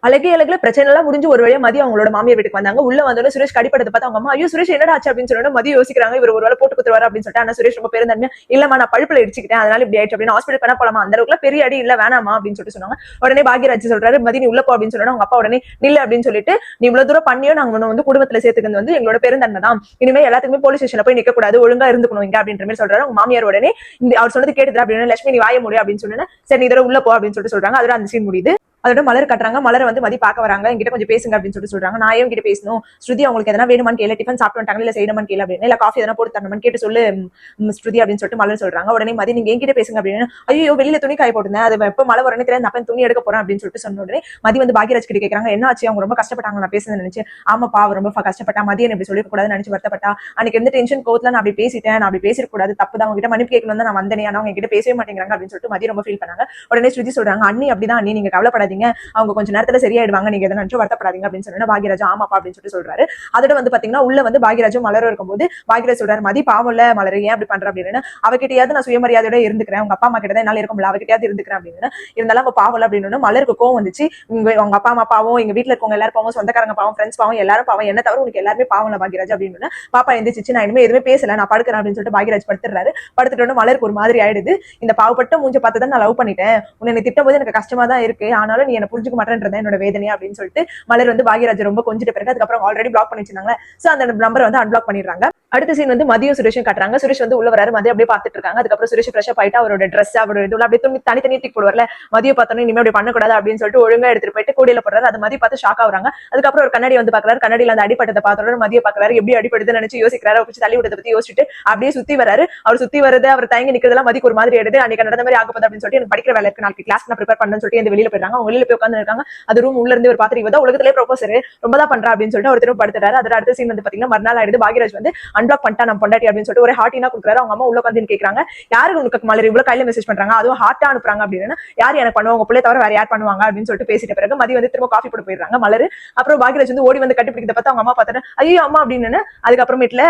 அழகே அழகுல பிரச்சனை எல்லாம் முடிஞ்சு ஒரு வழியா மதியம் அவங்களோட மாமியார் வீட்டுக்கு வந்தாங்க. உள்ள வந்தோட சுரேஷ் கடிப்படத்தை பார்த்து அவங்க அம்மா, ஐயோ சுரேஷ் என்னடா ஆச்சு அப்படின்னு சொன்னா மதியம் யோசிக்கிறாங்க, இவர் ஒரு வேலை போட்டு குத்துருவாரு அப்படின்னு சொல்லிட்டு. ஆனா சுரேஷ் ரொம்ப பெருந்தன்மையா, இல்லம்மா நான் பழுப்புல இடிச்சுக்கிட்டேன் அதனால இப்படி ஆயிடுச்சு அப்படின்னு, ஹாஸ்பிட்டல் பண்ண போலாமா, அந்த அளவுக்கு பெரிய அடி இல்ல வேணாமா அப்படின்னு சொல்லிட்டு சொன்னாங்க. உடனே பாக்யராஜ் சொல்றாரு, மதி நீ உள்ள போ அப்படின்னு சொன்னா அவங்க அப்பா உடனே நில்லு அப்படின்னு சொல்லிட்டு, நீ இவ்வளவு தூரம் பண்ணியோ நாங்க வந்து குடும்பத்துல சேர்த்துக்கிறது வந்து எங்களோட பெருந்தன்மை தான், இனிமே எல்லாத்துக்குமே போலீஸ் ஸ்டேஷன்ல போய் நிக்க கூடாது, ஒழுங்கா இருந்துக்கணும் இங்க அப்படின்ற மாதிரி சொல்றாரு. அவங்க மாமியார் உடனே அவர் சொன்னது கேட்டுது அப்படின்னு, லட்சுமி நீ வாய முடியும் அப்படின்னு சொன்னா, சரி நீ இதோட உள்ள போ அப்படின்னு சொல்லிட்டு சொல்றாங்க. அதோட அந்த சீன் முடியுது. அதோட மலர் கட்டுறாங்க. மலர் வந்து மதி பார்க்க வராங்க, என்கிட்ட கொஞ்சம் பேசுங்க அப்படின்னு சொல்லிட்டு சொல்றாங்க. நான் ஏன் கிட்ட பேசணும், ஸ்ருதி அவங்களுக்கு எதனா வேணுமான்னு கேளு, டிஃபன் சாப்பிட்டு வந்துட்டாங்க இல்ல செய்யணுமான்னு கேளு அப்படின்னு, இல்ல காஃபி எதனா போட்டு தரணுமான்னு கேட்டு சொல்லு ஸ்ருதி அப்படின்னு சொல்லிட்டு மலர் சொல்றாங்க. உடனே மதி நீங்க என்கிட்ட பேசுங்க அப்படின்னு, ஐயோ வெளியில துணி காய போட்டுருந்தேன், அது எப்ப மழை வரனே தெரியாது, நான் துணி எடுக்க போறேன் அப்படின்னு சொல்லிட்டு சொன்ன உடனே மதி வந்து பாக்யராஜ் கிட்ட கேட்கறாங்க, என்ன ஆச்சு அவங்க ரொம்ப கஷ்டப்பட்டாங்க நான் பேசுறது நினைச்சு. ஆமாப்பா அவர் ரொம்ப கஷ்டப்பட்டா, மதியம் இப்படி சொல்லிக்க கூடாதுன்னு நினைச்சு வருத்தப்பட்டா, அன்னைக்கு எந்த டென்ஷன் கோவத்துல நான் அப்படி பேசிட்டேன், நான் அப்படி பேசக்கூடாது தப்பு தான், அவங்க கிட்ட மன்னிப்பு கேட்கணும் தான் நான் வந்தேன், ஆனா அவங்க கிட்ட பேசவே மாட்டேங்கிறாங்க அப்படின்னு சொல்லிட்டு மதி ரொம்ப ஃபீல் பண்ணாங்க. உடனே ஸ்ருதி சொல்றாங்க, அண்ணி அப்படிதான் அண்ணி, நீங்க கவலைப்படாதீங்க, அவங்க கொஞ்சம் நேரத்துல சரியாயிடுவாங்க, நீங்க எதை நினைச்சு வருத்தப்படாதீங்க அப்படின்னு சொன்னா பாக்யராஜ் ஆமாப்பா அப்படின்னு சொல்லிட்டு சொல்றாரு. அதோட வந்து பாத்தீங்கன்னா உள்ள வந்து பாக்யராஜும் மலரும் இருக்கும்போது பாக்யராஜ் சொல்றாரு, மதி பாவம்ல மலர் ஏன் அப்படி பண்ற அப்படின்னு, அவகிட்டயாவது நான் சுயமரியாதையோட இருந்துக்கிறேன், உங்க அப்பா அம்மா கிட்ட தான் என்னால இருக்க முடியல, அவகிட்டயாவது இருந்துக்கிறேன் அப்படின்னு. இருந்தாலும் அவ பாவம்ல அப்படின்னு மலருக்கு கோவம் வந்துச்சு, உங்க அப்பா அம்மா பாவம், எங்க வீட்டுல இருக்கவங்க எல்லாரும் பாவம், சொந்தக்காரங்க பாவம், ஃப்ரெண்ட்ஸ் பாவம், எல்லாரும் பாவம், என்ன தவிர உனக்கு எல்லாருமே பாவம்ல பாக்யராஜ் அப்படின்னு. பாப்பா எந்திரிச்சு நான் இனிமே எதுவுமே பேசல, நான் படுக்கிறேன் அப்படின்னு சொல்லிட்டு பாக்யராஜ் படுத்துறாரு. படுத்துட்டு மலருக்கு ஒரு மாதிரி ஆயிடுது, இந்த பாவப்பட்ட மூஞ்ச பார்த்து தான் நான் லவ் பண்ணிட்டேன், உன்னை திட்டம் போது எனக்கு கஷ்டமா தான் இருக்கு, ஆனாலும் நீ என்ன புரிஞ்சுக்க மாட்டேன்றத என்னோட வேதனை அப்படின்னு சொல்லிட்டு மலர் வந்து பாக்யராஜ் ரொம்ப கொஞ்சிட்ட பிறகு அதுக்கப்புறம் ஆல்ரெடி பிளாக் பண்ணி வச்சிருந்தாங்க, சோ அந்த நம்பரை வந்து அன்பிளாக் பண்ணிடுறாங்க. அடுத்த சீன் வந்து மதியம் சுரேஷும் காட்டுறாங்க. சுரேஷ் வந்து உள்ள வராரு, மதியம் அப்படியே பாத்துட்டு இருக்காங்க. அதுக்கப்புறம் சுரேஷ் ஃப்ரெஷ் அப் ஆயிட்டு அவரோட ட்ரெஸ் அவரோட இதுல அப்படியே தனித்தனி தூக்கி போடுவார்ல, மதியம் பார்த்தோன்னே இனிமே அப்படி பண்ணக்கூடாது அப்படின்னு சொல்லிட்டு ஒழுங்கா எடுத்துட்டு போயிட்டு கூடையில போடுறாரு. அது மதியம் பார்த்து ஷாக் ஆகுறாங்க. அதுக்கப்புறம் ஒரு கண்ணாடி வந்து பாக்குறாரு, கண்ணாடியில அந்த அடிப்பட்டதை பார்த்தோட மதியம் பாக்குறாரு, எப்படி அடிப்படுதுன்னு நினைச்சு யோசிக்கிறாரு, பிடிச்சி தள்ளி விட்டதை பத்தி யோசிச்சுட்டு அப்படியே சுத்தி வராரு. அவர் சுத்தி வருது, அவர் தயங்கி நிக்கிறதெல்லாம் மதிக்கு ஒரு மாதிரி எடுத்து அன்னைக்கு நடந்த மாதிரி ஆகப்போது அப்படின்னு சொல்லிட்டு எனக்கு படிக்கிற வேலை இருக்கு, நாளைக்கு கிளாஸ் நான் ப்ரிப்பேர் பண்ணணும்னு சொல்லிட்டு இந்த வெளியில போயிடுறாங்க. அவங்க வெளியில போய் உட்காந்து இருக்காங்க. அது ரூம் உள்ள இருந்து ஒரு பாத்திரம், இவதான் உலகத்திலே ப்ரொபோசர் ரொம்ப தான் பண்றா அப்படின்னு சொல்லிட்டு அவர் திரும்ப படுத்துறாரு. அதோட அடுத்த சீன் வந்து பாத்தீங்கன்னா மறுநாள் ஆயிடுது. பாக்யராஜ் வந்து அன்பிளாக் பண்ணிட்டா நம்ம பொண்டாட்டி அப்படின்னு சொல்லிட்டு ஒரு ஹார்ட்டினா கொடுக்குறாரு. அவங்க அம்மா உள்ள வந்து கேட்கறாங்க, யாருக்கு உனக்கு மலர் இவ்வளவு கையில மெசேஜ் பண்றாங்க, அதுவும் ஹார்ட்டா அனுப்புறாங்க அப்படின்னு, யார் எனக்கு பண்ணுவாங்க, உங்க பிள்ளை தவிர வேற யார் பண்ணுவாங்க அப்படின்னு சொல்லிட்டு பேசிட்ட பிறகு மதி வந்து திரும்ப காஃபி போட்டு போயிடுறாங்க மலர். அப்புறம் பாக்யராஜ் வந்து ஓடி வந்து கட்டிப்பிடிக்கிறத பார்த்து அவங்க அம்மா பார்த்துட்டு ஐயோ அம்மா அப்படின்னு, அதுக்கப்புறமேட்டுல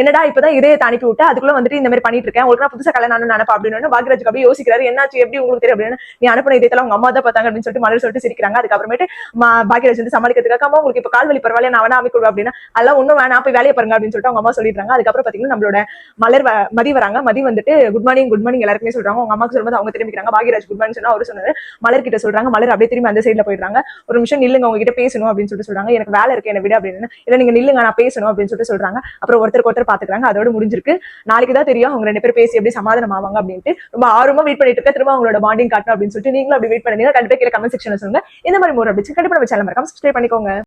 என்னடா இப்பதான் இதயத்தை அனுப்பி விட்டு அதுக்குள்ள வந்துட்டு இந்த மாதிரி பண்ணிட்டு இருக்கேன், உங்களுக்கு புதுசா கல்யாணம் நினைப்பா அப்படின்னு பாக்யராஜ் அப்படியே யோசிக்கிறாரு, என்னாச்சு எப்படி உங்களுக்கு தெரியும் அப்படின்னு, நீ அனுப்பின இதயத்துல அவங்க அம்மா தான் பார்த்தாங்க அப்படின்னு சொல்லிட்டு மலர் சொல்லிட்டு சிரிக்கிறாங்க. அதுக்கப்புறமேட்டு பாக்யராஜ் வந்து சமாளிக்கிறதுக்காக அம்மா உங்களுக்கு இப்ப கால் வலி பரவாயில்ல நான் வேணா அமைக்க அப்படின்னா, அதெல்லாம் ஒண்ணும் வேணாம் போய் வேலையை பாருங்க அப்படின்னு சொல்லிட்டு அவங்க அம்மா சொல்லிடுறாங்க. அதுக்கப்புறம் பாத்தீங்கன்னா நம்மளோட மலர் மதி வராங்க. மதி வந்துட்டு குட் மார்னிங் எல்லாருக்குமே சொல்றாங்க. அவங்க அம்மாக்கு சொல்லும்போது அவங்க திரும்பிக்கிறாங்க. பாக்யராஜ் குட் மார்னிங் சொன்னா அவரு சொன்னாரு. மலர் கிட்ட சொல்றாங்க. மலர் அப்படியே திரும்பி அந்த சைட்ல போயிடுறாங்க. ஒரு நிமிஷம் நில்லுங்க, உங்ககிட்ட பேசணும் அப்படின்னு சொல்லிட்டு சொல்றாங்க. எனக்கு வேலை இருக்கு என்ன விட அப்படின்னு, இல்ல நீங்க நில்லுங்க நான் பேசணும் அப்படின்னு சொல்லிட்டு சொல்றாங்க. அப்புறம் ஒருத்தருக்கு ஒருத்தர் பாத்துக்கிறாங்க. அதோட முடிஞ்சிருக்கு. நாளைக்கு தான் தெரியும் அவங்க ரெண்டு பேரும் பேசி எப்படி சமாதானம் ஆவாங்க அப்படின்ட்டு. ரொம்ப ஆர்வமா வெயிட் பண்ணிட்டு இருக்க, திரும்ப அவங்களோட பாண்டிங் காட்டணும் அப்படின்னு சொல்லிட்டு நீங்களும் அப்படி வெயிட் பண்ணீங்கன்னா கண்டிப்பா கீழே கமெண்ட் செக்ஷன்ல சொல்லுங்க. இந்த மாதிரி மோர் அப்படி கண்டிப்பா நம்ம சேனல் மறக்காம சப்ஸ்கிரைப் பண்ணிக்கோங்க.